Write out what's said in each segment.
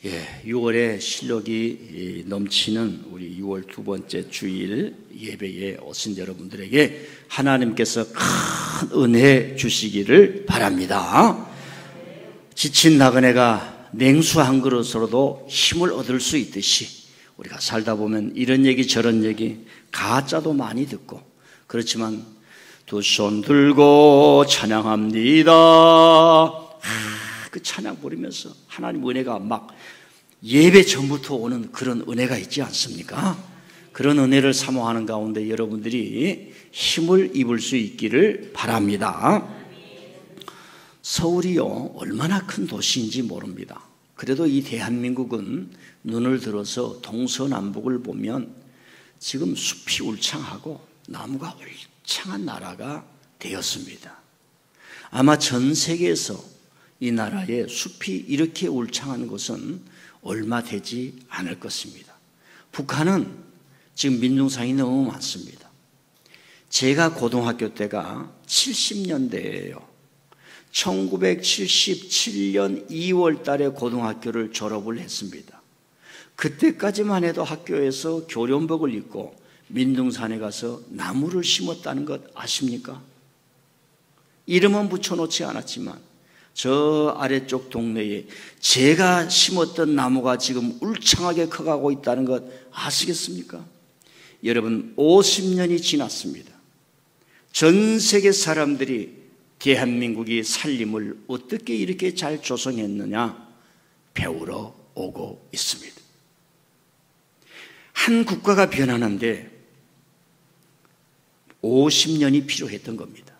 6월에 실력이 넘치는 우리 6월 두 번째 주일 예배에 오신 여러분들에게 하나님께서 큰 은혜 주시기를 바랍니다. 지친 나그네가 냉수 한 그릇으로도 힘을 얻을 수 있듯이 우리가 살다 보면 이런 얘기 저런 얘기 가짜도 많이 듣고, 그렇지만 두 손 들고 찬양합니다. 그 찬양 부르면서 하나님 은혜가 막 예배 전부터 오는 그런 은혜가 있지 않습니까? 그런 은혜를 사모하는 가운데 여러분들이 힘을 입을 수 있기를 바랍니다. 서울이요, 얼마나 큰 도시인지 모릅니다. 그래도 이 대한민국은 눈을 들어서 동서남북을 보면 지금 숲이 울창하고 나무가 울창한 나라가 되었습니다. 아마 전 세계에서 이 나라에 숲이 이렇게 울창한 곳은 얼마 되지 않을 것입니다. 북한은 지금 민중상이 너무 많습니다. 제가 고등학교 때가 70년대예요. 1977년 2월 달에 고등학교를 졸업을 했습니다. 그때까지만 해도 학교에서 교련복을 입고 민둥산에 가서 나무를 심었다는 것 아십니까? 이름은 붙여놓지 않았지만 저 아래쪽 동네에 제가 심었던 나무가 지금 울창하게 커가고 있다는 것 아시겠습니까? 여러분, 50년이 지났습니다. 전 세계 사람들이 대한민국이 살림을 어떻게 이렇게 잘 조성했느냐 배우러 오고 있습니다. 한 국가가 변하는데 50년이 필요했던 겁니다.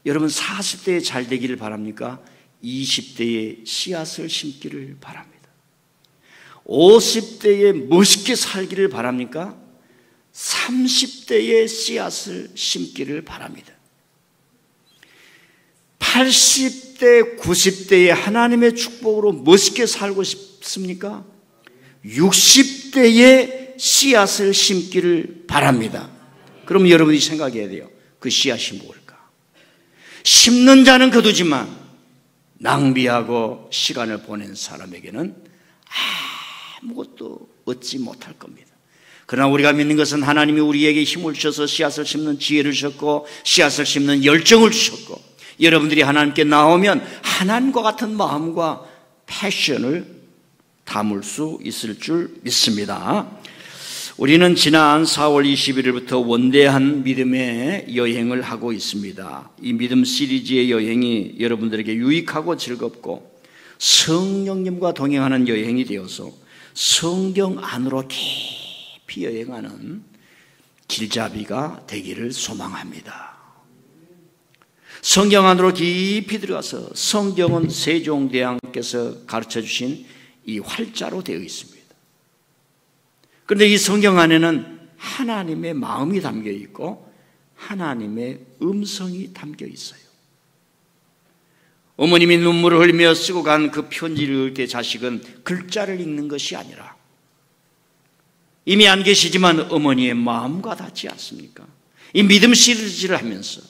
여러분, 40대에 잘 되기를 바랍니까? 20대에 씨앗을 심기를 바랍니다. 50대에 멋있게 살기를 바랍니까? 30대에 씨앗을 심기를 바랍니다. 80대, 90대에 하나님의 축복으로 멋있게 살고 싶습니까? 60대에 씨앗을 심기를 바랍니다. 그럼 여러분이 생각해야 돼요. 그 씨앗이 뭘까? 심는 자는 거두지만 낭비하고 시간을 보낸 사람에게는 아무것도 얻지 못할 겁니다. 그러나 우리가 믿는 것은 하나님이 우리에게 힘을 주셔서 씨앗을 심는 지혜를 주셨고 씨앗을 심는 열정을 주셨고, 여러분들이 하나님께 나오면 하나님과 같은 마음과 패션을 담을 수 있을 줄 믿습니다. 우리는 지난 4월 21일부터 원대한 믿음의 여행을 하고 있습니다. 이 믿음 시리즈의 여행이 여러분들에게 유익하고 즐겁고 성령님과 동행하는 여행이 되어서 성경 안으로 깊이 여행하는 길잡이가 되기를 소망합니다. 성경 안으로 깊이 들어가서 성경은 세종대왕께서 가르쳐 주신 이 활자로 되어 있습니다. 그런데 이 성경 안에는 하나님의 마음이 담겨 있고 하나님의 음성이 담겨 있어요. 어머님이 눈물을 흘리며 쓰고 간 그 편지를 읽을 때 자식은 글자를 읽는 것이 아니라 이미 안 계시지만 어머니의 마음과 닿지 않습니까? 이 믿음 시리즈를 하면서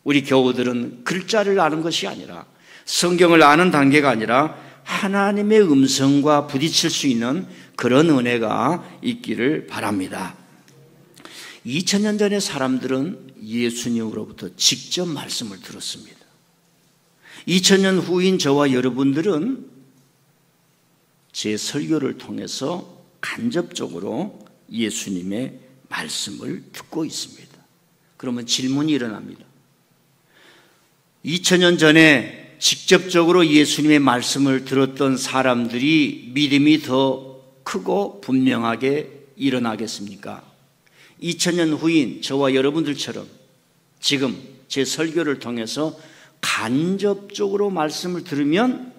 우리 교우들은 글자를 아는 것이 아니라, 성경을 아는 단계가 아니라 하나님의 음성과 부딪힐 수 있는 그런 은혜가 있기를 바랍니다. 2000년 전의 사람들은 예수님으로부터 직접 말씀을 들었습니다. 2000년 후인 저와 여러분들은 제 설교를 통해서 간접적으로 예수님의 말씀을 듣고 있습니다. 그러면 질문이 일어납니다. 2000년 전에 직접적으로 예수님의 말씀을 들었던 사람들이 믿음이 더 크고 분명하게 일어나겠습니까? 2000년 후인 저와 여러분들처럼 지금 제 설교를 통해서 간접적으로 말씀을 들으면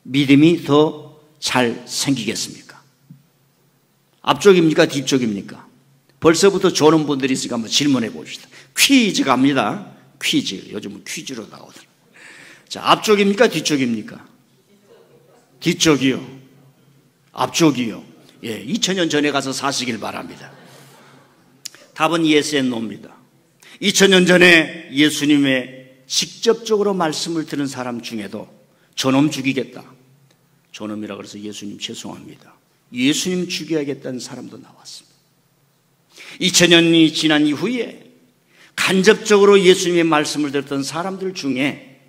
믿음이 더 잘 생기겠습니까? 앞쪽입니까? 뒤쪽입니까? 벌써부터 조는 분들이 있으니까 한번 질문해 봅시다. 퀴즈 갑니다. 퀴즈. 요즘은 퀴즈로 나오더라고요. 자, 앞쪽입니까? 뒤쪽입니까? 뒤쪽이요. 앞쪽이요. 2000년 전에 가서 사시길 바랍니다. 답은 yes and no입니다. 2000년 전에 예수님의 직접적으로 말씀을 들은 사람 중에도 저놈 죽이겠다, 저놈이라 그래서 예수님 죄송합니다, 예수님 죽여야겠다는 사람도 나왔습니다. 2000년이 지난 이후에 간접적으로 예수님의 말씀을 들었던 사람들 중에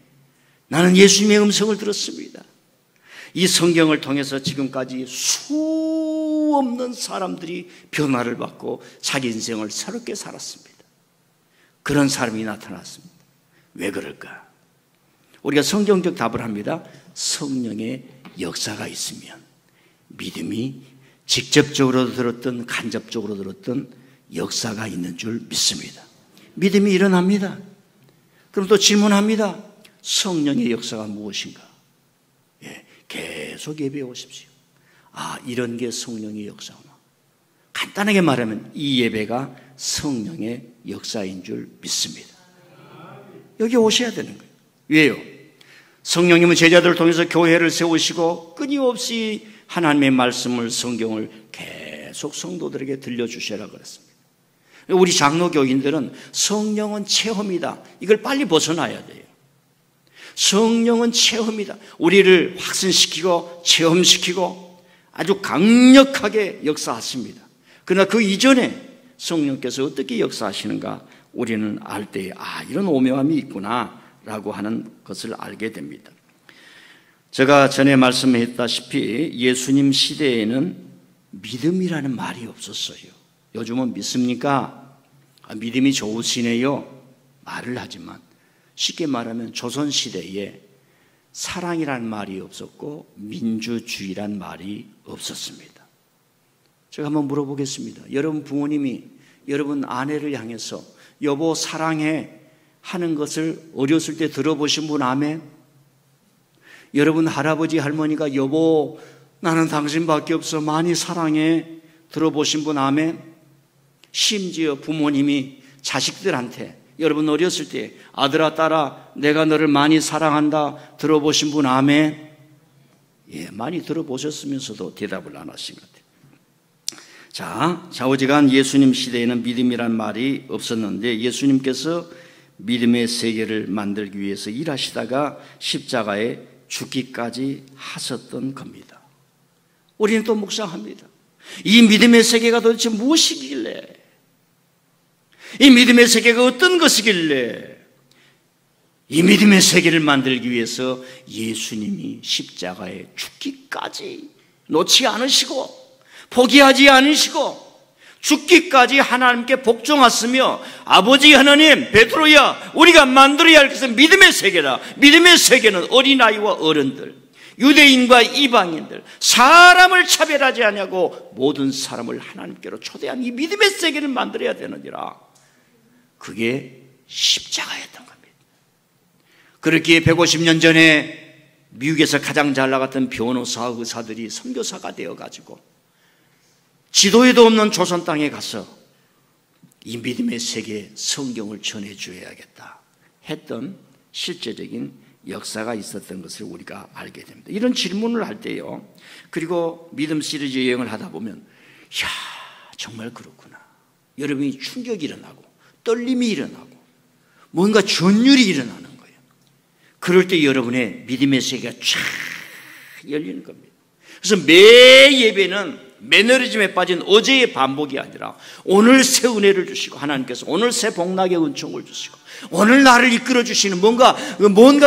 나는 예수님의 음성을 들었습니다. 이 성경을 통해서 지금까지 수 없는 사람들이 변화를 받고 자기 인생을 새롭게 살았습니다. 그런 사람이 나타났습니다. 왜 그럴까? 우리가 성경적 답을 합니다. 성령의 역사가 있으면 믿음이 직접적으로 들었던 간접적으로 들었던 역사가 있는 줄 믿습니다. 믿음이 일어납니다. 그럼 또 질문합니다. 성령의 역사가 무엇인가? 계속 예배해 오십시오. 아, 이런 게 성령의 역사구나. 간단하게 말하면 이 예배가 성령의 역사인 줄 믿습니다. 여기 오셔야 되는 거예요. 왜요? 성령님은 제자들을 통해서 교회를 세우시고 끊임없이 하나님의 말씀을, 성경을 계속 성도들에게 들려주셔라 그랬습니다. 우리 장로교인들은 성령은 체험이다, 이걸 빨리 벗어나야 돼요. 성령은 체험이다. 우리를 확신시키고 체험시키고 아주 강력하게 역사하십니다. 그러나 그 이전에 성령께서 어떻게 역사하시는가 우리는 알 때, 아, 이런 오묘함이 있구나 라고 하는 것을 알게 됩니다. 제가 전에 말씀했다시피 예수님 시대에는 믿음이라는 말이 없었어요. 요즘은 믿습니까? 아, 믿음이 좋으시네요 말을 하지만, 쉽게 말하면 조선시대에 사랑이란 말이 없었고 민주주의란 말이 없었습니다. 제가 한번 물어보겠습니다. 여러분 부모님이 여러분 아내를 향해서 여보 사랑해 하는 것을 어렸을 때 들어보신 분 아멘? 여러분 할아버지 할머니가 여보 나는 당신밖에 없어 많이 사랑해 들어보신 분 아멘? 심지어 부모님이 자식들한테 여러분 어렸을 때 아들아 딸아 내가 너를 많이 사랑한다 들어보신 분 아멘? 예, 많이 들어보셨으면서도 대답을 안 하신 것 같아요. 자, 좌우지간 예수님 시대에는 믿음이란 말이 없었는데 예수님께서 믿음의 세계를 만들기 위해서 일하시다가 십자가에 죽기까지 하셨던 겁니다. 우리는 또 묵상합니다. 이 믿음의 세계가 도대체 무엇이길래, 이 믿음의 세계가 어떤 것이길래 이 믿음의 세계를 만들기 위해서 예수님이 십자가에 죽기까지 놓지 않으시고 포기하지 않으시고 죽기까지 하나님께 복종하시며 아버지 하나님, 베드로야 우리가 만들어야 할 것은 믿음의 세계다. 믿음의 세계는 어린아이와 어른들, 유대인과 이방인들, 사람을 차별하지 않냐고 모든 사람을 하나님께로 초대한 이 믿음의 세계를 만들어야 되느니라. 그게 십자가였던 겁니다. 그렇기에 150년 전에 미국에서 가장 잘 나갔던 변호사, 의사들이 선교사가 되어가지고 지도에도 없는 조선 땅에 가서 이 믿음의 세계에 성경을 전해줘야겠다 했던 실제적인 역사가 있었던 것을 우리가 알게 됩니다. 이런 질문을 할 때요, 그리고 믿음 시리즈 여행을 하다 보면 이야 정말 그렇구나, 여러분이 충격이 일어나고 떨림이 일어나고 뭔가 전율이 일어나는 거예요. 그럴 때 여러분의 믿음의 세계가 쫙 열리는 겁니다. 그래서 매 예배는 매너리즘에 빠진 어제의 반복이 아니라 오늘 새 은혜를 주시고 하나님께서 오늘 새 복락의 은총을 주시고 오늘 나를 이끌어 주시는 뭔가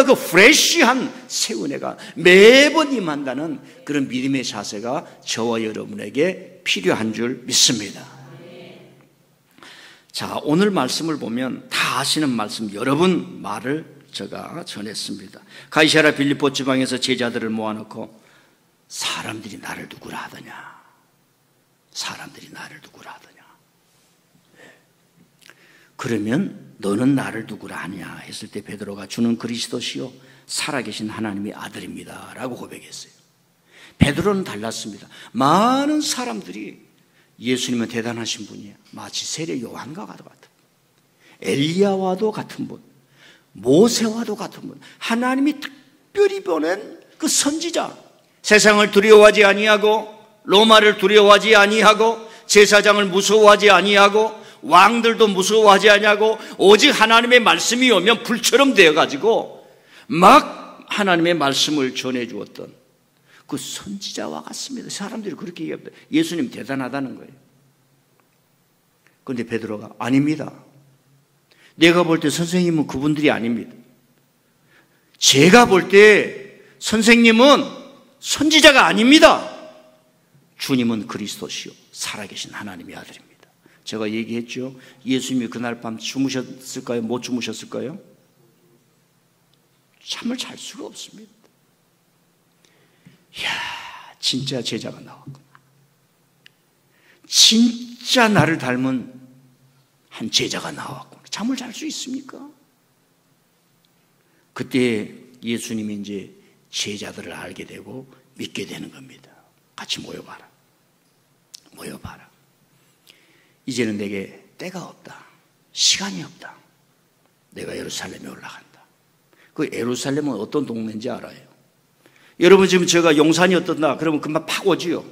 그 프레쉬한 새 은혜가 매번 임한다는 그런 믿음의 자세가 저와 여러분에게 필요한 줄 믿습니다. 자, 오늘 말씀을 보면 다 아시는 말씀 여러분 말을 제가 전했습니다. 가이사랴 빌립보 지방에서 제자들을 모아놓고 사람들이 나를 누구라 하더냐, 사람들이 나를 누구라 하더냐, 그러면 너는 나를 누구라 하냐 했을 때 베드로가 주는 그리스도시요 살아계신 하나님의 아들입니다 라고 고백했어요. 베드로는 달랐습니다. 많은 사람들이 예수님은 대단하신 분이에요, 마치 세례 요한과 같은 분, 엘리야와도 같은 분, 모세와도 같은 분, 하나님이 특별히 보낸 그 선지자, 세상을 두려워하지 아니하고 로마를 두려워하지 아니하고 제사장을 무서워하지 아니하고 왕들도 무서워하지 아니하고 오직 하나님의 말씀이 오면 불처럼 되어가지고 막 하나님의 말씀을 전해주었던 그 선지자와 같습니다. 사람들이 그렇게 얘기합니다. 예수님 대단하다는 거예요. 그런데 베드로가 아닙니다. 내가 볼 때 선생님은 그분들이 아닙니다. 제가 볼 때 선생님은 선지자가 아닙니다. 주님은 그리스도시요 살아계신 하나님의 아들입니다. 제가 얘기했죠. 예수님이 그날 밤 주무셨을까요? 못 주무셨을까요? 잠을 잘 수가 없습니다. 이야, 진짜 제자가 나왔구나. 진짜 나를 닮은 한 제자가 나왔구나. 잠을 잘 수 있습니까? 그때 예수님이 이제 제자들을 알게 되고 믿게 되는 겁니다. 같이 모여봐라. 모여봐라. 이제는 내게 때가 없다. 시간이 없다. 내가 예루살렘에 올라간다. 그 예루살렘은 어떤 동네인지 알아요? 여러분 지금 제가 용산이 어떻다 그러면 금방 팍 오지요.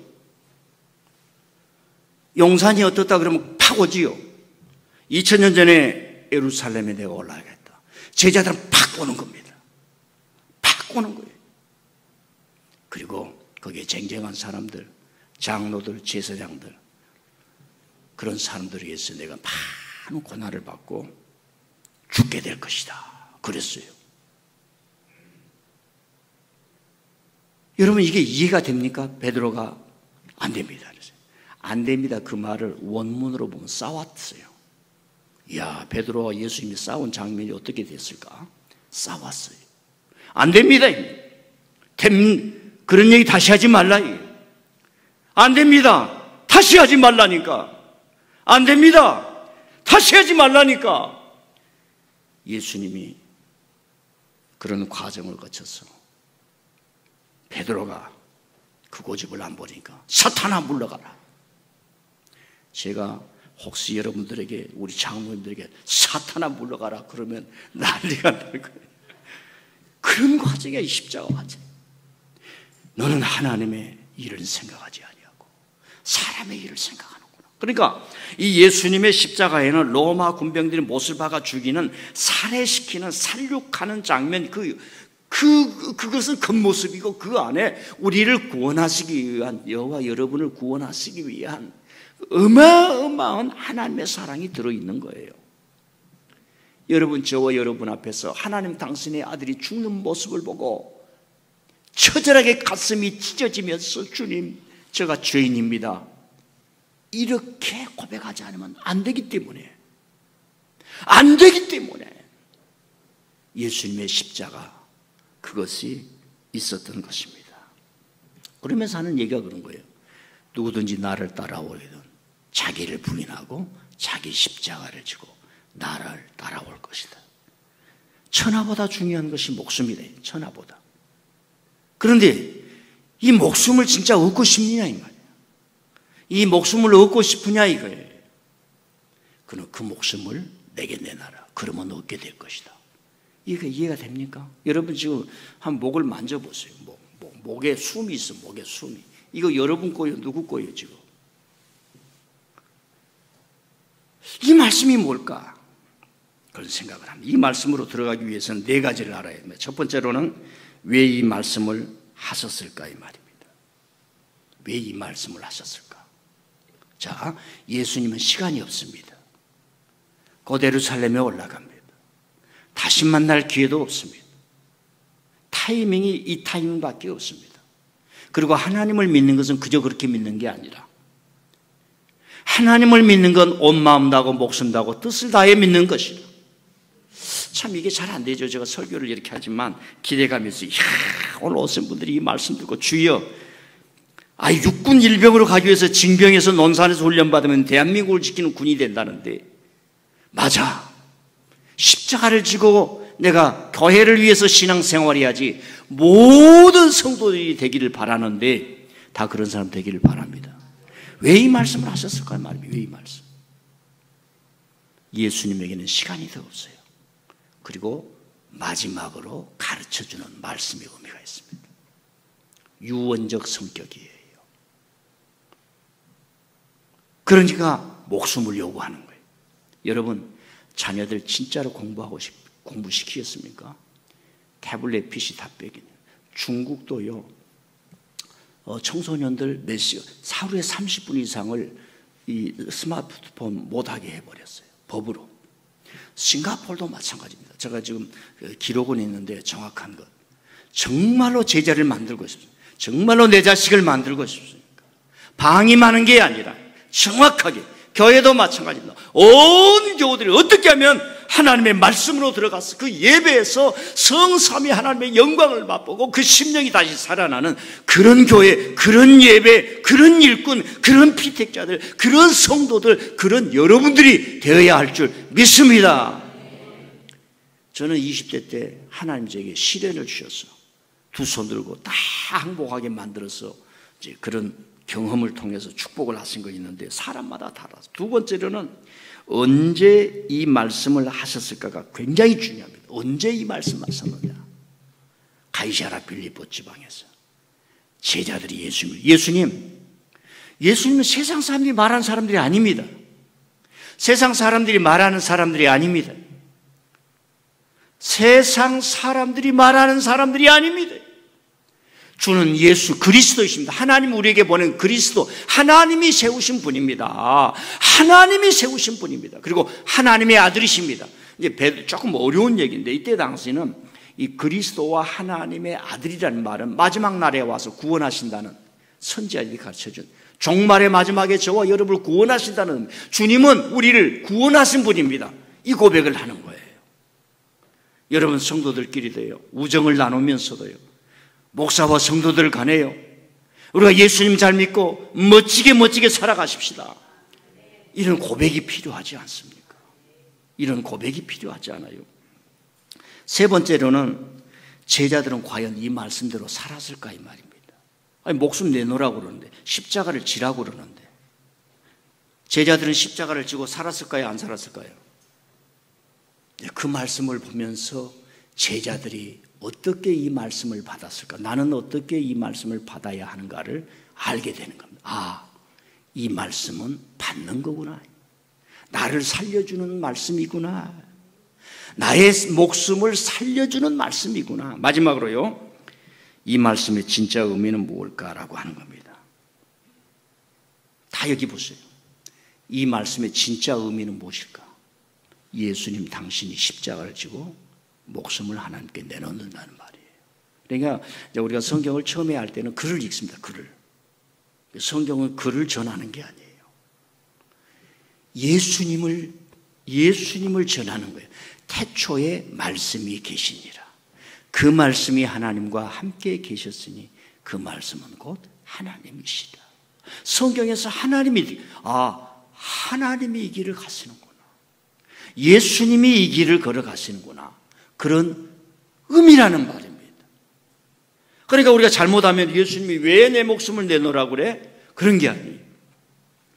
용산이 어떻다 그러면 팍 오지요. 2000년 전에 예루살렘에 내가 올라가겠다. 제자들은 팍 오는 겁니다. 팍 오는 거예요. 그리고 거기에 쟁쟁한 사람들, 장로들, 제사장들, 그런 사람들에 의해서 내가 많은 고난을 받고 죽게 될 것이다. 그랬어요. 여러분 이게 이해가 됩니까? 베드로가 안 됩니다. 안 됩니다. 그 말을 원문으로 보면 싸웠어요. 이야, 베드로와 예수님이 싸운 장면이 어떻게 됐을까? 싸웠어요. 안 됩니다. 그런 얘기 다시 하지 말라. 안 됩니다. 다시 하지 말라니까. 안 됩니다. 다시 하지 말라니까. 예수님이 그런 과정을 거쳐서 베드로가 그 고집을 안 보니까 사탄아 물러가라. 제가 혹시 여러분들에게 우리 장로님들에게 사탄아 물러가라 그러면 난리가 날 거예요. 그런 과정이야. 이 십자가 과정. 너는 하나님의 일을 생각하지 아니하고 사람의 일을 생각하는구나. 그러니까 이 예수님의 십자가에는 로마 군병들이 못을 박아 죽이는 살해시키는 살육하는 장면 그것은 겉모습이고 그 안에 우리를 구원하시기 위한 여호와 여러분을 구원하시기 위한 어마어마한 하나님의 사랑이 들어있는 거예요. 여러분 저와 여러분 앞에서 하나님 당신의 아들이 죽는 모습을 보고 처절하게 가슴이 찢어지면서 주님 제가 죄인입니다 이렇게 고백하지 않으면 안 되기 때문에 예수님의 십자가 그것이 있었던 것입니다. 그러면서 하는 얘기가 그런 거예요. 누구든지 나를 따라오려든 자기를 부인하고 자기 십자가를 지고 나를 따라올 것이다. 천하보다 중요한 것이 목숨이래. 천하보다. 그런데 이 목숨을 진짜 얻고 싶느냐 이 말이에요. 이 목숨을 얻고 싶으냐 이거예요. 그는 그 목숨을 내게 내놔라. 그러면 얻게 될 것이다. 이게 이해가 됩니까? 여러분 지금 한 목을 만져보세요. 목에 숨이 있어. 목에 숨이. 이거 여러분 거예요? 누구 거예요 지금? 이 말씀이 뭘까? 그런 생각을 합니다. 이 말씀으로 들어가기 위해서는 네 가지를 알아야 합니다. 첫 번째로는 왜 이 말씀을 하셨을까 이 말입니다. 왜 이 말씀을 하셨을까? 자, 예수님은 시간이 없습니다. 곧 예루살렘에 올라갑니다. 다시 만날 기회도 없습니다. 타이밍이 이 타이밍밖에 없습니다. 그리고 하나님을 믿는 것은 그저 그렇게 믿는 게 아니라 하나님을 믿는 건 온 마음 다하고 목숨 다하고 뜻을 다해 믿는 것이다. 참 이게 잘 안 되죠. 제가 설교를 이렇게 하지만 기대감이 있어요. 오늘 오신 분들이 이 말씀 듣고 주여 육군 일병으로 가기 위해서 징병에서 논산에서 훈련받으면 대한민국을 지키는 군이 된다는데 맞아. 십자가를 지고 내가 교회를 위해서 신앙생활 해야지 모든 성도들이 되기를 바라는데 다 그런 사람 되기를 바랍니다. 왜 이 말씀을 하셨을까요? 왜 이 말씀? 예수님에게는 시간이 더 없어요. 그리고 마지막으로 가르쳐주는 말씀의 의미가 있습니다. 유언적 성격이에요. 그러니까 목숨을 요구하는 거예요. 여러분 자녀들 진짜로 공부시키겠습니까? 태블릿 PC 다 빼기는. 중국도요 청소년들 하루에 30분 이상을 이 스마트폰 못하게 해버렸어요. 법으로. 싱가포르도 마찬가지입니다. 제가 지금 기록은 있는데 정확한 것. 정말로 제자를 만들고 싶습니다. 정말로 내 자식을 만들고 싶습니까? 방임하는 게 아니라 정확하게, 교회도 마찬가지입니다. 온 교우들이 어떻게 하면 하나님의 말씀으로 들어가서 그 예배에서 성삼위 하나님의 영광을 맛보고 그 심령이 다시 살아나는 그런 교회, 그런 예배, 그런 일꾼, 그런 피택자들, 그런 성도들, 그런 여러분들이 되어야 할 줄 믿습니다. 저는 20대 때 하나님 제게 시련을 주셔서 두 손 들고 다 항복하게 만들어서 이제 그런 경험을 통해서 축복을 하신 거 있는데 사람마다 달라서. 두 번째로는 언제 이 말씀을 하셨을까가 굉장히 중요합니다. 언제 이 말씀 하셨느냐? 가이사랴 빌립보 지방에서 제자들이 예수님은 세상 사람들이 말하는 사람들이 아닙니다. 세상 사람들이 말하는 사람들이 아닙니다. 세상 사람들이 말하는 사람들이 아닙니다. 주는 예수 그리스도이십니다. 하나님 우리에게 보낸 그리스도, 하나님이 세우신 분입니다. 하나님이 세우신 분입니다. 그리고 하나님의 아들이십니다. 이제 조금 어려운 얘기인데 이때 당시는 이 그리스도와 하나님의 아들이라는 말은 마지막 날에 와서 구원하신다는 선지자들이 가르쳐준 종말의 마지막에 저와 여러분을 구원하신다는, 주님은 우리를 구원하신 분입니다. 이 고백을 하는 거예요. 여러분 성도들끼리도요, 우정을 나누면서도요, 목사와 성도들 간에요, 우리가 예수님 잘 믿고 멋지게 살아가십시다. 이런 고백이 필요하지 않습니까? 이런 고백이 필요하지 않아요? 세 번째로는 제자들은 과연 이 말씀대로 살았을까 이 말입니다. 아니, 목숨 내놓으라고 그러는데, 십자가를 지라고 그러는데, 제자들은 십자가를 지고 살았을까요? 안 살았을까요? 그 말씀을 보면서 제자들이 어떻게 이 말씀을 받았을까? 나는 어떻게 이 말씀을 받아야 하는가를 알게 되는 겁니다. 아, 이 말씀은 받는 거구나. 나를 살려주는 말씀이구나. 나의 목숨을 살려주는 말씀이구나. 마지막으로요, 이 말씀의 진짜 의미는 무엇일까라고 하는 겁니다. 다 여기 보세요. 이 말씀의 진짜 의미는 무엇일까? 예수님 당신이 십자가를 지고 목숨을 하나님께 내놓는다는 말이에요. 그러니까 우리가 성경을 처음에 할 때는 글을 읽습니다. 글을. 성경은 글을 전하는 게 아니에요. 예수님을 전하는 거예요. 태초에 말씀이 계시니라. 그 말씀이 하나님과 함께 계셨으니 그 말씀은 곧 하나님이시다. 성경에서 하나님이 이 길을 가시는구나. 예수님이 이 길을 걸어가시는구나. 그런 의미라는 말입니다. 그러니까 우리가 잘못하면 예수님이 왜 내 목숨을 내놓으라고 그래? 그런 게 아니에요.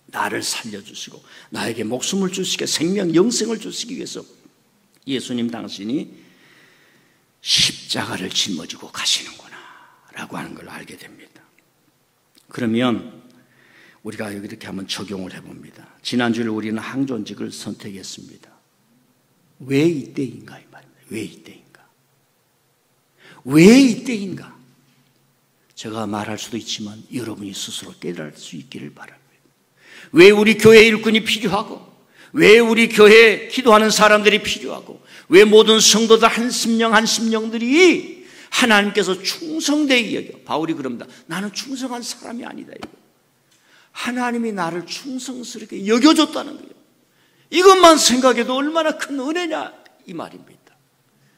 나를 살려주시고 나에게 목숨을 주시게, 생명, 영생을 주시기 위해서 예수님 당신이 십자가를 짊어지고 가시는구나 라고 하는 걸 알게 됩니다. 그러면 우리가 이렇게 한번 적용을 해봅니다. 지난주에 우리는 항존직을 선택했습니다. 왜 이때인가 이 말입니다. 왜 이때인가? 왜 이때인가? 제가 말할 수도 있지만 여러분이 스스로 깨달을 수 있기를 바랍니다. 왜 우리 교회 일꾼이 필요하고, 왜 우리 교회에 기도하는 사람들이 필요하고, 왜 모든 성도들 한 심령들이 하나님께서 충성되게 여겨. 바울이 그럽니다. 나는 충성한 사람이 아니다. 이거. 하나님이 나를 충성스럽게 여겨줬다는 거예요. 이것만 생각해도 얼마나 큰 은혜냐 이 말입니다.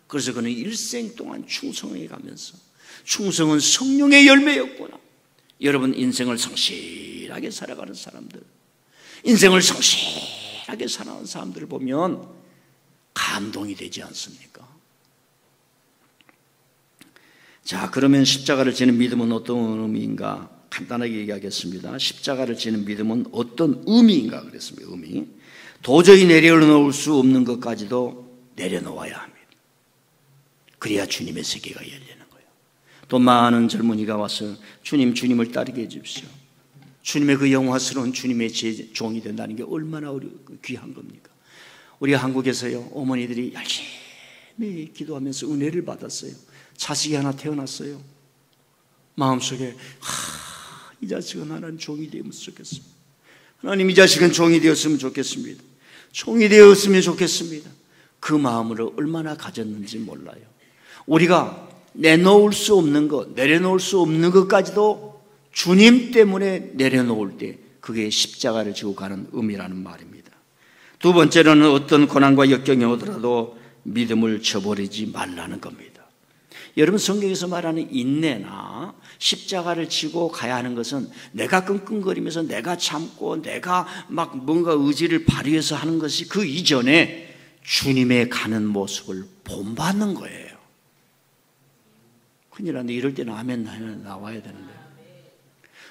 그래서 그는 일생 동안 충성해 가면서, 충성은 성령의 열매였구나. 여러분 인생을 성실하게 살아가는 사람들, 인생을 성실하게 살아가는 사람들을 보면 감동이 되지 않습니까? 자, 그러면 십자가를 지는 믿음은 어떤 의미인가? 간단하게 얘기하겠습니다. 십자가를 지는 믿음은 어떤 의미인가 그랬습니다. 의미. 도저히 내려놓을 수 없는 것까지도 내려놓아야 합니다. 그래야 주님의 세계가 열리는 거예요. 또 많은 젊은이가 와서 주님을 따르게 해주십시오. 주님의 그 영화스러운 주님의 종이 된다는 게 얼마나 귀한 겁니까? 우리 한국에서요, 어머니들이 열심히 기도하면서 은혜를 받았어요. 자식이 하나 태어났어요. 마음속에 이 자식은 하나님 종이 되었으면 좋겠습니다. 하나님 이 자식은 종이 되었으면 좋겠습니다. 종이 되었으면 좋겠습니다. 그 마음으로 얼마나 가졌는지 몰라요. 우리가 내놓을 수 없는 것, 내려놓을 수 없는 것까지도 주님 때문에 내려놓을 때 그게 십자가를 지고 가는 의미라는 말입니다. 두 번째로는 어떤 고난과 역경이 오더라도 믿음을 저버리지 말라는 겁니다. 여러분, 성경에서 말하는 인내나 십자가를 지고 가야 하는 것은 내가 끙끙거리면서 내가 참고 내가 막 뭔가 의지를 발휘해서 하는 것이 그 이전에 주님의 가는 모습을 본받는 거예요. 큰일 났네. 이럴 때는 아멘 나와야 되는데.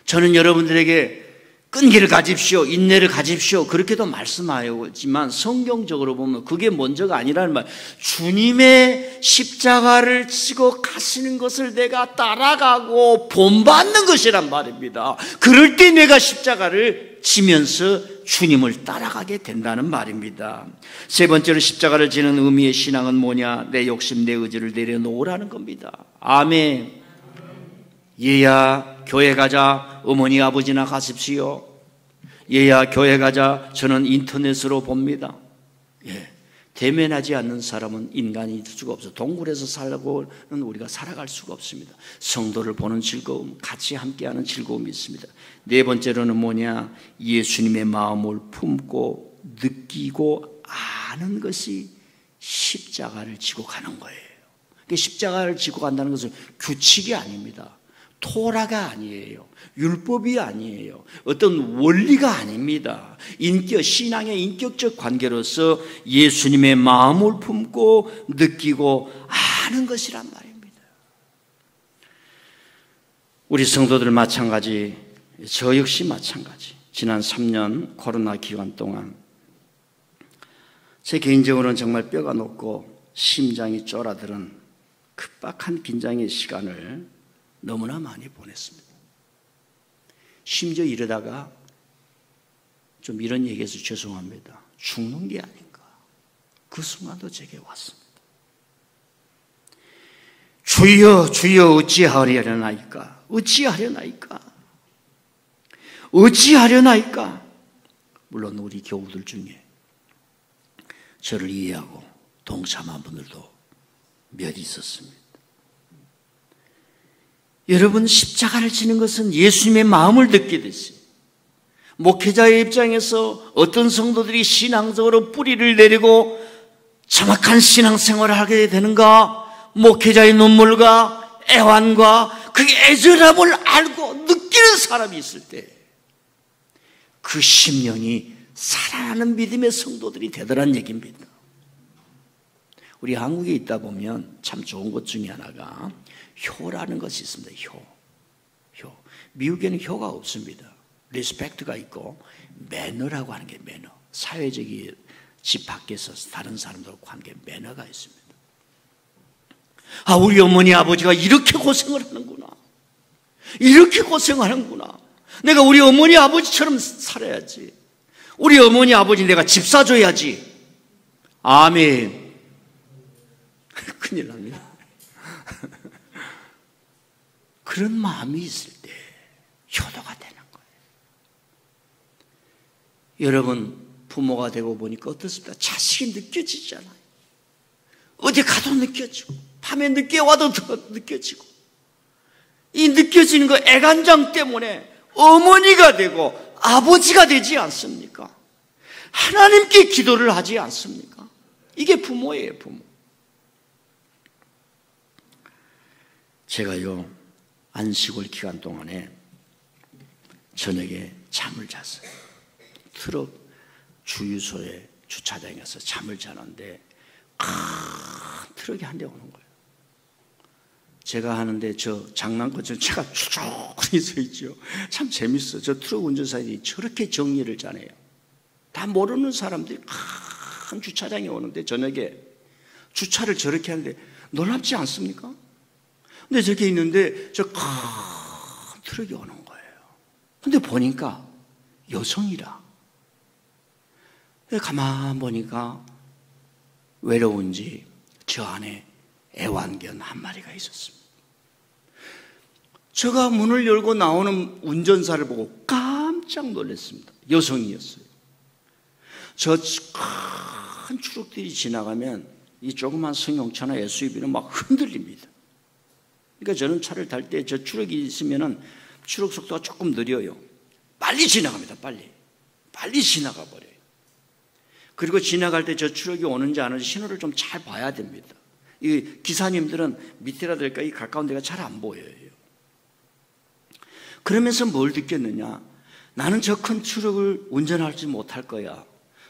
저는 여러분들에게 끈기를 가집시오, 인내를 가집시오, 그렇게도 말씀하지만 성경적으로 보면 그게 먼저가 아니라는 말. 주님의 십자가를 지고 가시는 것을 내가 따라가고 본받는 것이란 말입니다. 그럴 때 내가 십자가를 지면서 주님을 따라가게 된다는 말입니다. 세 번째로 십자가를 지는 의미의 신앙은 뭐냐? 내 욕심, 내 의지를 내려놓으라는 겁니다. 아멘. 얘야 교회 가자, 어머니 아버지나 가십시오. 얘야 교회 가자, 저는 인터넷으로 봅니다. 대면하지 않는 사람은 인간이 될 수가 없어요. 동굴에서 살고는 우리가 살아갈 수가 없습니다. 성도를 보는 즐거움, 같이 함께하는 즐거움이 있습니다. 네 번째로는 뭐냐? 예수님의 마음을 품고 느끼고 아는 것이 십자가를 지고 가는 거예요. 십자가를 지고 간다는 것은 규칙이 아닙니다. 토라가 아니에요. 율법이 아니에요. 어떤 원리가 아닙니다. 신앙의 인격적 관계로서 예수님의 마음을 품고 느끼고 아는 것이란 말입니다. 우리 성도들 마찬가지, 저 역시 마찬가지. 지난 3년 코로나 기간 동안 제 개인적으로는 정말 뼈가 녹고 심장이 쫄아드는 급박한 긴장의 시간을 너무나 많이 보냈습니다. 심지어 이러다가 좀 이런 얘기해서 죄송합니다. 죽는 게 아닌가. 그 순간도 제게 왔습니다. 주여 주여 어찌하려나이까. 어찌하려나이까. 어찌하려나이까. 물론 우리 교우들 중에 저를 이해하고 동참한 분들도 몇 있었습니다. 여러분, 십자가를 지는 것은 예수님의 마음을 듣게 됐어요. 목회자의 입장에서 어떤 성도들이 신앙적으로 뿌리를 내리고 정확한 신앙생활을 하게 되는가? 목회자의 눈물과 애환과 그 애절함을 알고 느끼는 사람이 있을 때 그 심령이 살아나는 믿음의 성도들이 되더란 얘기입니다. 우리 한국에 있다 보면 참 좋은 것 중에 하나가 효라는 것이 있습니다. 효. 미국에는 효가 없습니다. 리스펙트가 있고 매너라고 하는 게 매너. 사회적인 집 밖에서 다른 사람들과 관계 매너가 있습니다. 아, 우리 어머니 아버지가 이렇게 고생을 하는구나. 이렇게 고생하는구나. 내가 우리 어머니 아버지처럼 살아야지. 우리 어머니 아버지 내가 집 사줘야지. 아멘. 큰일 납니다. 그런 마음이 있을 때 효도가 되는 거예요. 여러분, 부모가 되고 보니까 어떻습니까? 자식이 느껴지잖아요. 어디 가도 느껴지고 밤에 늦게 와도 더 느껴지고, 이 느껴지는 거 애간장 때문에 어머니가 되고 아버지가 되지 않습니까? 하나님께 기도를 하지 않습니까? 이게 부모예요, 부모. 제가요, 안식월 기간 동안에 저녁에 잠을 잤어요. 트럭 주유소에 주차장에서 잠을 자는데 큰 트럭이 한 대 오는 거예요. 제가 하는데 저 장난감처럼 차가 쭉쭉 서 있죠. 참 재밌어요. 저 트럭 운전사들이 저렇게 정리를 잘해요. 다 모르는 사람들이 큰 주차장에 오는데 저녁에 주차를 저렇게 하는데 놀랍지 않습니까? 근데 저렇게 있는데 저 큰 트럭이 오는 거예요. 근데 보니까 여성이라. 가만 보니까 외로운지 저 안에 애완견 한 마리가 있었습니다. 제가 문을 열고 나오는 운전사를 보고 깜짝 놀랐습니다. 여성이었어요. 저 큰 트럭들이 지나가면 이 조그만 승용차나 SUV는 막 흔들립니다. 그러니까 저는 차를 탈 때 저 트럭이 있으면은 트럭 속도가 조금 느려요. 빨리 지나갑니다. 빨리 지나가 버려요. 그리고 지나갈 때 저 트럭이 오는지 안 오는지 신호를 좀 잘 봐야 됩니다. 이 기사님들은 밑에라 될까 이 가까운 데가 잘 안 보여요. 그러면서 뭘 느꼈느냐? 나는 저 큰 트럭을 운전하지 못할 거야.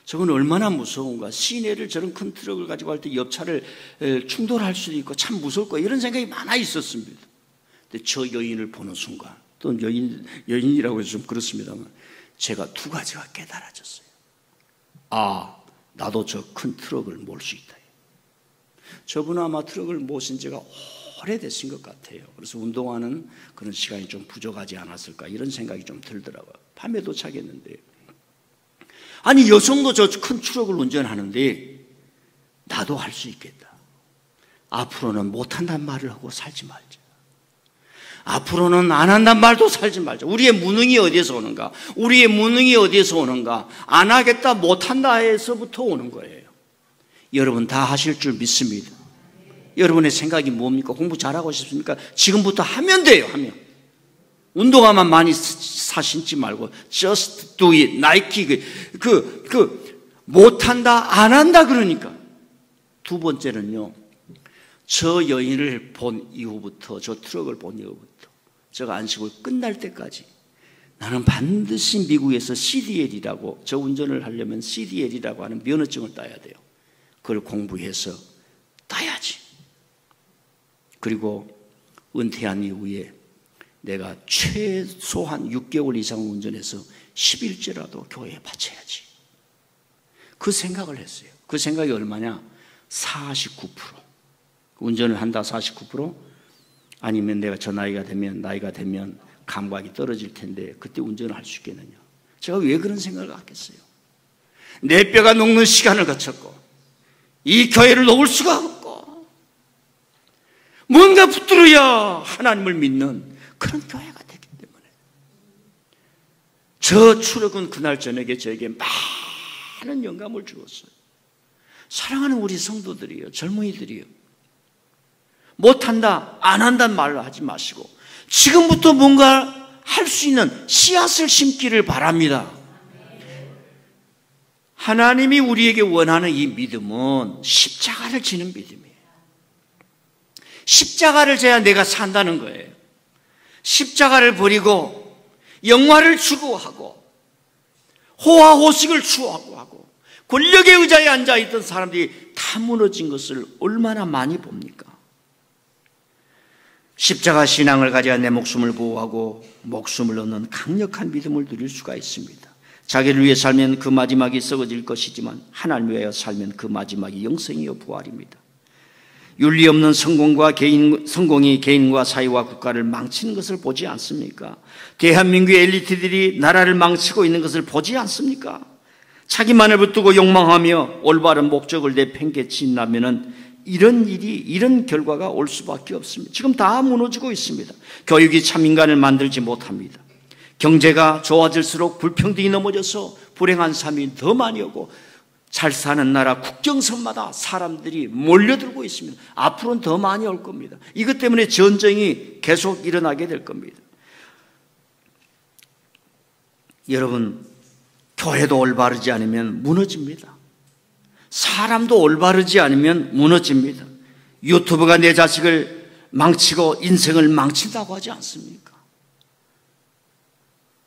저건 얼마나 무서운가. 시내를 저런 큰 트럭을 가지고 할 때 옆차를 충돌할 수도 있고 참 무서울 거야. 이런 생각이 많아 있었습니다. 근데 저 여인을 보는 순간, 또 여인이라고 해서 좀 그렇습니다만, 제가 두 가지가 깨달아졌어요. 아, 나도 저 큰 트럭을 몰 수 있다. 저분은 아마 트럭을 모신 지가 오래되신 것 같아요. 그래서 운동하는 그런 시간이 좀 부족하지 않았을까 이런 생각이 좀 들더라고요. 밤에 도착했는데, 아니 여성도 저 큰 트럭을 운전하는데 나도 할 수 있겠다. 앞으로는 못한단 말을 하고 살지 말자. 앞으로는 안 한단 말도 살지 말자. 우리의 무능이 어디에서 오는가? 우리의 무능이 어디에서 오는가? 안 하겠다, 못한다에서부터 오는 거예요. 여러분 다 하실 줄 믿습니다. 여러분의 생각이 뭡니까? 공부 잘하고 싶습니까? 지금부터 하면 돼요. 하면. 운동화만 많이 사신지 말고 just do it. 나이키 못한다, 안 한다 그러니까. 두 번째는요, 저 여인을 본 이후부터, 저 트럭을 본 이후부터 제가 안식을 끝날 때까지 나는 반드시 미국에서 CDL이라고, 저 운전을 하려면 CDL이라고 하는 면허증을 따야 돼요. 그걸 공부해서 따야지. 그리고 은퇴한 이후에 내가 최소한 6개월 이상 운전해서 10일째라도 교회에 바쳐야지. 그 생각을 했어요. 그 생각이 얼마냐? 49%. 운전을 한다 49%? 아니면 내가 저 나이가 되면 감각이 떨어질 텐데 그때 운전을 할 수 있겠느냐? 제가 왜 그런 생각을 갖겠어요? 내 뼈가 녹는 시간을 거쳤고 이 교회를 놓을 수가 없고 뭔가 붙들어야 하나님을 믿는 그런 교회가 되기 때문에 저 추력은 그날 저녁에 저에게 많은 영감을 주었어요. 사랑하는 우리 성도들이요, 젊은이들이요, 못한다, 안 한다는 말을 하지 마시고 지금부터 뭔가 할 수 있는 씨앗을 심기를 바랍니다. 하나님이 우리에게 원하는 이 믿음은 십자가를 지는 믿음이에요. 십자가를 져야 내가 산다는 거예요. 십자가를 버리고 영화를 추구하고 호화호식을 추구하고 권력의 의자에 앉아있던 사람들이 다 무너진 것을 얼마나 많이 봅니까? 십자가 신앙을 가져야 내 목숨을 보호하고 목숨을 얻는 강력한 믿음을 누릴 수가 있습니다. 자기를 위해 살면 그 마지막이 썩어질 것이지만 하나님을 위하여 살면 그 마지막이 영생이요 부활입니다. 윤리 없는 성공이 개인과 사회와 국가를 망치는 것을 보지 않습니까? 대한민국의 엘리트들이 나라를 망치고 있는 것을 보지 않습니까? 자기만을 붙들고 욕망하며 올바른 목적을 내팽개친다면은 이런 결과가 올 수밖에 없습니다. 지금 다 무너지고 있습니다. 교육이 참 인간을 만들지 못합니다. 경제가 좋아질수록 불평등이 넘어져서 불행한 삶이 더 많이 오고 잘 사는 나라 국경선마다 사람들이 몰려들고 있습니다. 앞으로는 더 많이 올 겁니다. 이것 때문에 전쟁이 계속 일어나게 될 겁니다. 여러분, 교회도 올바르지 않으면 무너집니다. 사람도 올바르지 않으면 무너집니다. 유튜브가 내 자식을 망치고 인생을 망친다고 하지 않습니까?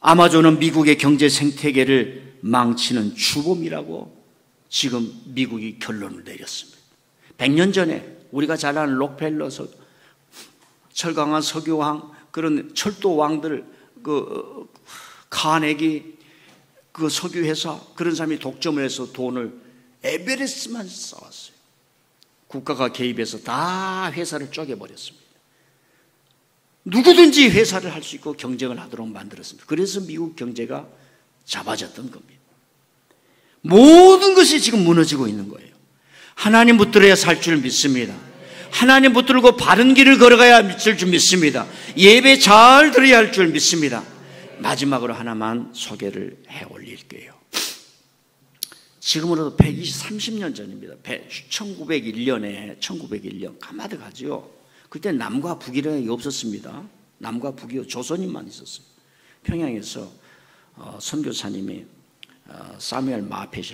아마존은 미국의 경제 생태계를 망치는 주범이라고 지금 미국이 결론을 내렸습니다. 100년 전에 우리가 잘 아는 록펠러, 철강한 석유왕, 그런 철도왕들, 카네기, 그 석유회사, 그런 사람이 독점을 해서 돈을 에베레스트만 쌓았어요. 국가가 개입해서 다 회사를 쪼개버렸습니다. 누구든지 회사를 할 수 있고 경쟁을 하도록 만들었습니다. 그래서 미국 경제가 잡아졌던 겁니다. 모든 것이 지금 무너지고 있는 거예요. 하나님 붙들어야 살 줄 믿습니다. 하나님 붙들고 바른 길을 걸어가야 될 줄 믿습니다. 예배 잘 드려야 할 줄 믿습니다. 마지막으로 하나만 소개를 해 올릴게요. 지금으로도 130년 전입니다. 1901년 가마드가지요. 그때 남과 북이라는 게 없었습니다. 남과 북이 조선인만 있었어요. 평양에서 선교사님이 사무엘 마펫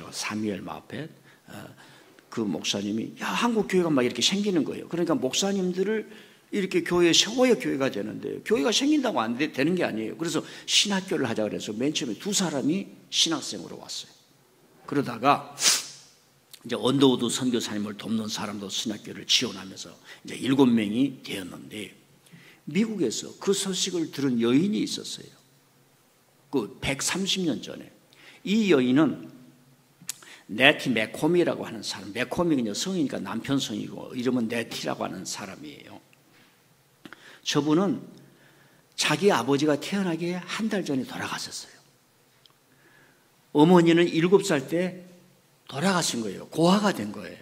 그 목사님이 한국 교회가 막 이렇게 생기는 거예요. 그러니까 목사님들을 이렇게 교회에 세워야 교회가 되는데 교회가 생긴다고 안 되는 게 아니에요. 그래서 신학교를 하자 그래서 맨 처음에 2사람이 신학생으로 왔어요. 그러다가 이제 언더우드 선교사님을 돕는 사람도 신학교를 지원하면서 이제 7명이 되었는데 미국에서 그 소식을 들은 여인이 있었어요. 그 130년 전에 이 여인은 네티 맥코미라고 하는 사람, 맥코미가 성이니까 남편 성이고 이름은 네티라고 하는 사람이에요. 저분은 자기 아버지가 태어나기 한 달 전에 돌아가셨어요. 어머니는 7살 때 돌아가신 거예요. 고아가 된 거예요.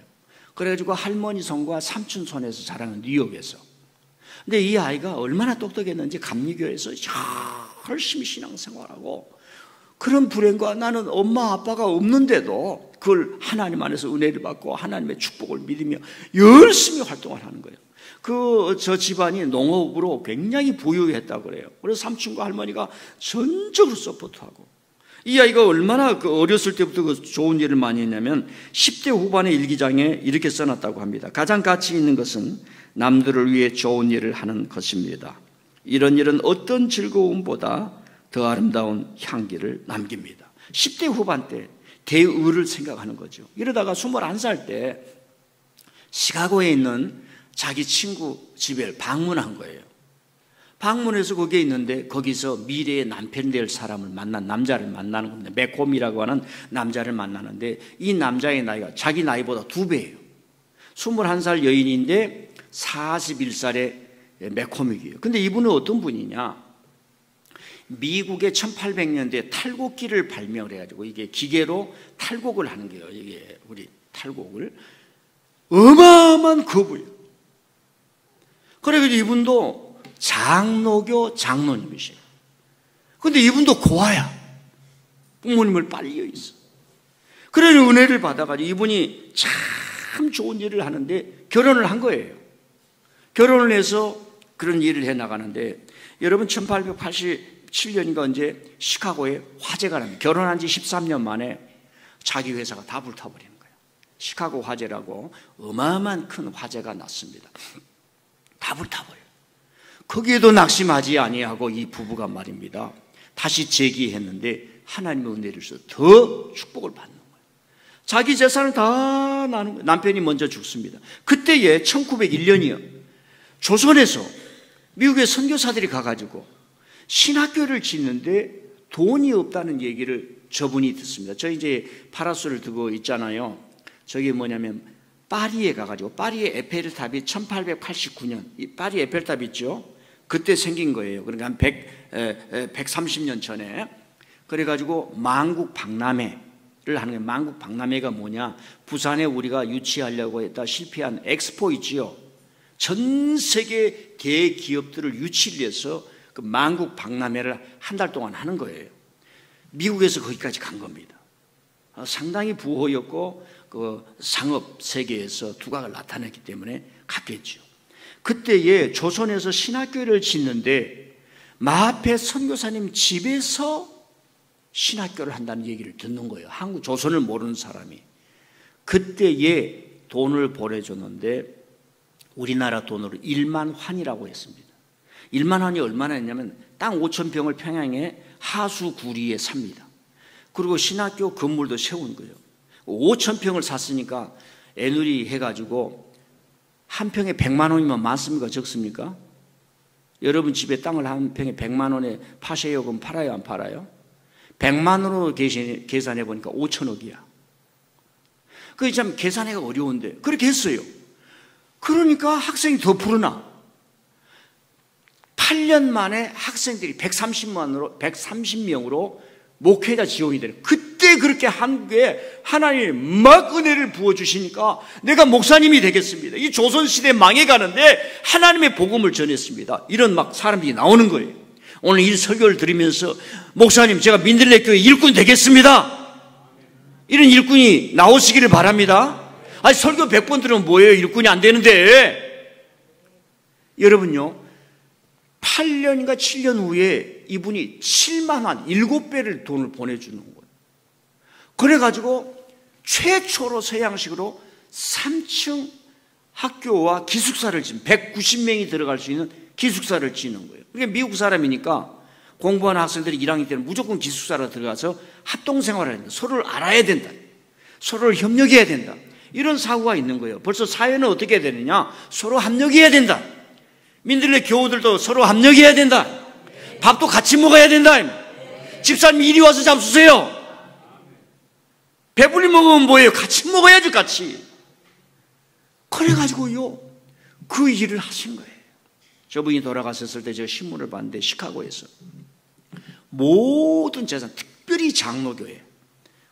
그래가지고 할머니 손과 삼촌 손에서 자라는 뉴욕에서. 근데 이 아이가 얼마나 똑똑했는지 감리교에서 열심히 신앙생활하고 그런 불행과 나는 엄마 아빠가 없는데도 그걸 하나님 안에서 은혜를 받고 하나님의 축복을 믿으며 열심히 활동을 하는 거예요. 저 집안이 농업으로 굉장히 부유했다고 그래요. 그래서 삼촌과 할머니가 전적으로 서포트하고 이 아이가 얼마나 어렸을 때부터 그 좋은 일을 많이 했냐면 10대 후반의 일기장에 이렇게 써놨다고 합니다. 가장 가치 있는 것은 남들을 위해 좋은 일을 하는 것입니다. 이런 일은 어떤 즐거움보다 더 아름다운 향기를 남깁니다. 10대 후반 때 대의를 생각하는 거죠. 이러다가 21살 때 시카고에 있는 자기 친구 집에 방문한 거예요. 방문해서 거기에 있는데 거기서 미래의 남편 될 사람을 남자를 만나는 겁니다. 맥콤이라고 하는 남자를 만나는데 이 남자의 나이가 자기 나이보다 2배예요. 21살 여인인데 41살의 맥콤이에요. 근데 이분은 어떤 분이냐? 미국의 1800년대에 탈곡기를 발명을 해가지고 이게 기계로 탈곡을 하는 거예요. 이게 우리 탈곡을 어마어마한 거부예요. 그래서 이분도 장로교 장로님이세요. 그런데 이분도 고아야. 부모님을 빨려 있어. 그래서 은혜를 받아가지고 이분이 참 좋은 일을 하는데 결혼을 한 거예요. 결혼을 해서 그런 일을 해나가는데 여러분 1887년인가 언제 시카고에 화재가 납니다. 결혼한 지 13년 만에 자기 회사가 다 불타버리는 거예요. 시카고 화재라고 어마어마한 큰 화재가 났습니다. 다 불타버려요. 거기에도 낙심하지 아니하고 이 부부가 말입니다. 다시 재기했는데 하나님의 은혜를 줘서 더 축복을 받는 거예요. 자기 재산을 다 나누는 거예요. 남편이 먼저 죽습니다. 그때에 1901년이요. 조선에서 미국의 선교사들이 가가지고 신학교를 짓는데 돈이 없다는 얘기를 저분이 듣습니다. 저 이제 파라솔을 두고 있잖아요. 저게 뭐냐면 파리에 가가지고 파리의 에펠탑이 1889년 이 파리 에펠탑 있죠. 그때 생긴 거예요. 그러니까 한 130년 전에. 그래가지고 만국박람회를 하는 거예요. 만국박람회가 뭐냐? 부산에 우리가 유치하려고 했다 실패한 엑스포 있지요. 전 세계 대기업들을 유치를 해서 그 만국박람회를 한 달 동안 하는 거예요. 미국에서 거기까지 간 겁니다. 상당히 부호였고 그 상업 세계에서 두각을 나타냈기 때문에 갔겠죠. 그때에 조선에서 신학교를 짓는데 마하펫 선교사님 집에서 신학교를 한다는 얘기를 듣는 거예요. 한국 조선을 모르는 사람이. 그때에 돈을 보내줬는데 우리나라 돈으로 1만 환이라고 했습니다. 1만 환이 얼마나 했냐면 땅 5,000평을 평양의 하수구리에 삽니다. 그리고 신학교 건물도 세운 거예요. 5,000평을 샀으니까 애누리 해가지고 한 평에 100만 원이면 많습니까? 적습니까? 여러분 집에 땅을 한 평에 100만 원에 파셔요? 그럼 팔아요? 안 팔아요? 100만 원으로 계산해 보니까 5천억이야. 그게 참 계산하기가 어려운데 그렇게 했어요. 그러니까 학생이 더 불어나. 8년 만에 학생들이 130명으로 목회자 지옥이 되는, 그때 그렇게 한국에 하나님이 막 은혜를 부어주시니까 내가 목사님이 되겠습니다. 이 조선시대 망해가는데 하나님의 복음을 전했습니다. 이런 막 사람들이 나오는 거예요. 오늘 이 설교를 들으면서 목사님 제가 민들레 교회 일꾼 되겠습니다, 이런 일꾼이 나오시기를 바랍니다. 아니 설교 100번 들으면 뭐예요? 일꾼이 안 되는데. 여러분요, 8년인가 7년 후에 이분이 7만 원, 7배를 돈을 보내주는 거예요. 그래가지고 최초로 서양식으로 3층 학교와 기숙사를 지은, 190명이 들어갈 수 있는 기숙사를 지는 거예요. 그게 미국 사람이니까 공부하는 학생들이 1학년 때는 무조건 기숙사로 들어가서 합동생활을 해야 된다. 서로를 알아야 된다. 서로를 협력해야 된다. 이런 사고가 있는 거예요. 벌써 사회는 어떻게 해야 되느냐? 서로 합력해야 된다. 민들레 교우들도 서로 합력해야 된다. 밥도 같이 먹어야 된다. 집사님 이리 와서 잡수세요. 배불리 먹으면 뭐예요? 같이 먹어야죠, 같이. 그래가지고요, 그 일을 하신 거예요. 저분이 돌아가셨을 때 제가 신문을 봤는데, 시카고에서 모든 재산, 특별히 장로교회,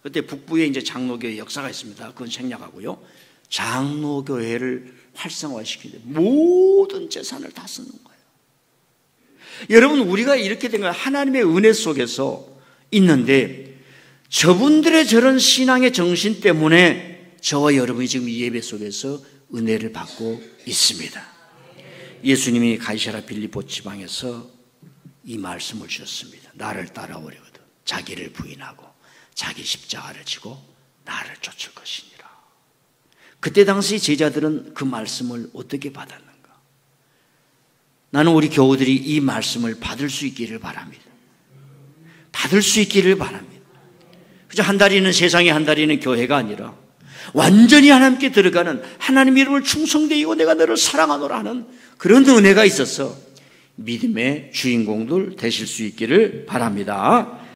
그때 북부에 이제 장로교회 역사가 있습니다. 그건 생략하고요, 장로교회를 활성화시키는데 모든 재산을 다 쓰는 거예요. 여러분, 우리가 이렇게 된 건 하나님의 은혜 속에서 있는데, 저분들의 저런 신앙의 정신 때문에 저와 여러분이 지금 이 예배 속에서 은혜를 받고 있습니다. 예수님이 가이사랴 빌립보 지방에서 이 말씀을 주셨습니다. 나를 따라오려거든 자기를 부인하고 자기 십자가를 지고 나를 쫓을 것이니라. 그때 당시 제자들은 그 말씀을 어떻게 받았는가? 나는 우리 교우들이 이 말씀을 받을 수 있기를 바랍니다. 받을 수 있기를 바랍니다. 그저 한 다리는 세상에, 한 다리는 교회가 아니라 완전히 하나님께 들어가는, 하나님 이름을 충성되이고 내가 너를 사랑하노라 하는 그런 은혜가 있어서 믿음의 주인공들 되실 수 있기를 바랍니다.